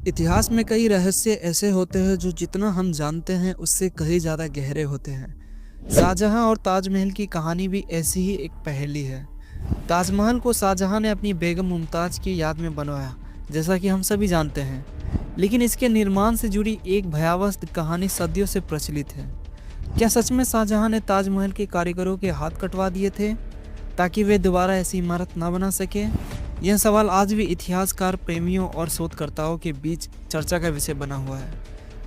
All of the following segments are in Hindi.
इतिहास में कई रहस्य ऐसे होते हैं जो जितना हम जानते हैं उससे कहीं ज़्यादा गहरे होते हैं। शाहजहां और ताजमहल की कहानी भी ऐसी ही एक पहेली है। ताजमहल को शाहजहां ने अपनी बेगम मुमताज़ की याद में बनवाया, जैसा कि हम सभी जानते हैं। लेकिन इसके निर्माण से जुड़ी एक भयावह कहानी सदियों से प्रचलित है। क्या सच में शाहजहां ने ताजमहल के कारीगरों के हाथ कटवा दिए थे ताकि वे दोबारा ऐसी इमारत ना बना सके? यह सवाल आज भी इतिहासकार, प्रेमियों और शोधकर्ताओं के बीच चर्चा का विषय बना हुआ है।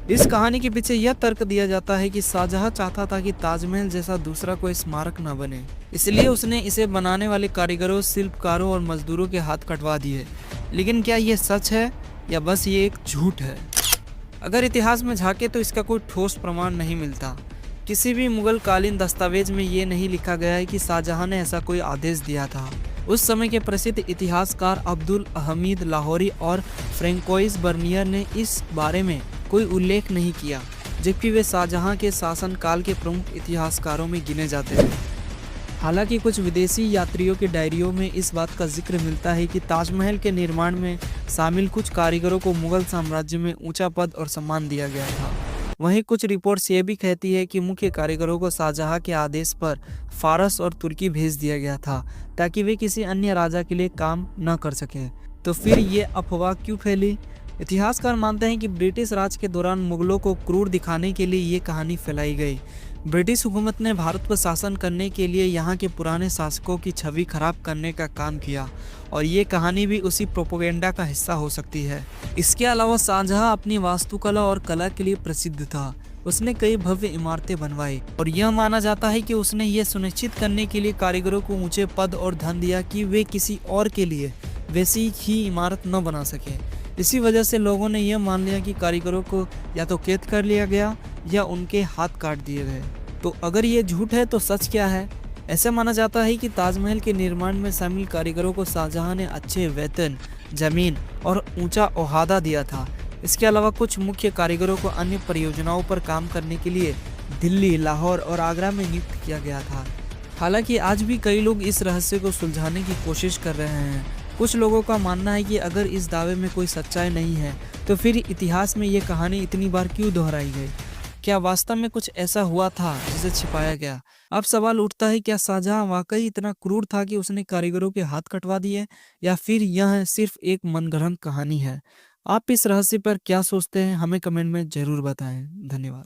इस कहानी के पीछे यह तर्क दिया जाता है कि शाहजहां चाहता था कि ताजमहल जैसा दूसरा कोई स्मारक न बने, इसलिए उसने इसे बनाने वाले कारीगरों, शिल्पकारों और मजदूरों के हाथ कटवा दिए। लेकिन क्या यह सच है या बस ये एक झूठ है? अगर इतिहास में झांके तो इसका कोई ठोस प्रमाण नहीं मिलता। किसी भी मुगल कालीन दस्तावेज में ये नहीं लिखा गया है कि शाहजहां ने ऐसा कोई आदेश दिया था। उस समय के प्रसिद्ध इतिहासकार अब्दुल हमीद लाहौरी और फ्रेंकोइस बर्नियर ने इस बारे में कोई उल्लेख नहीं किया, जबकि वे शाहजहां के शासनकाल के प्रमुख इतिहासकारों में गिने जाते हैं। हालांकि कुछ विदेशी यात्रियों की डायरियों में इस बात का जिक्र मिलता है कि ताजमहल के निर्माण में शामिल कुछ कारीगरों को मुगल साम्राज्य में ऊंचा पद और सम्मान दिया गया था। वहीं कुछ रिपोर्ट्स ये भी कहती है कि मुख्य कारीगरों को शाहजहां के आदेश पर फारस और तुर्की भेज दिया गया था ताकि वे किसी अन्य राजा के लिए काम न कर सकें। तो फिर ये अफवाह क्यों फैली? इतिहासकार मानते हैं कि ब्रिटिश राज के दौरान मुगलों को क्रूर दिखाने के लिए ये कहानी फैलाई गई। ब्रिटिश हुकूमत ने भारत पर शासन करने के लिए यहाँ के पुराने शासकों की छवि खराब करने का काम किया, और ये कहानी भी उसी प्रोपेगेंडा का हिस्सा हो सकती है। इसके अलावा शाहजहां अपनी वास्तुकला और कला के लिए प्रसिद्ध था। उसने कई भव्य इमारतें बनवाई और यह माना जाता है कि उसने ये सुनिश्चित करने के लिए कारीगरों को ऊंचे पद और धन दिया कि वे किसी और के लिए वैसी ही इमारत न बना सके। इसी वजह से लोगों ने यह मान लिया कि कारीगरों को या तो कैद कर लिया गया या उनके हाथ काट दिए गए। तो अगर ये झूठ है तो सच क्या है? ऐसा माना जाता है कि ताजमहल के निर्माण में शामिल कारीगरों को शाहजहां ने अच्छे वेतन, जमीन और ऊंचा ओहदा दिया था। इसके अलावा कुछ मुख्य कारीगरों को अन्य परियोजनाओं पर काम करने के लिए दिल्ली, लाहौर और आगरा में नियुक्त किया गया था। हालांकि आज भी कई लोग इस रहस्य को सुलझाने की कोशिश कर रहे हैं। कुछ लोगों का मानना है कि अगर इस दावे में कोई सच्चाई नहीं है तो फिर इतिहास में ये कहानी इतनी बार क्यों दोहराई गई? क्या वास्तव में कुछ ऐसा हुआ था जिसे छिपाया गया? अब सवाल उठता है, क्या शाहजहां वाकई इतना क्रूर था कि उसने कारीगरों के हाथ कटवा दिए, या फिर यह सिर्फ एक मनगढ़ंत कहानी है? आप इस रहस्य पर क्या सोचते हैं? हमें कमेंट में जरूर बताएं। धन्यवाद।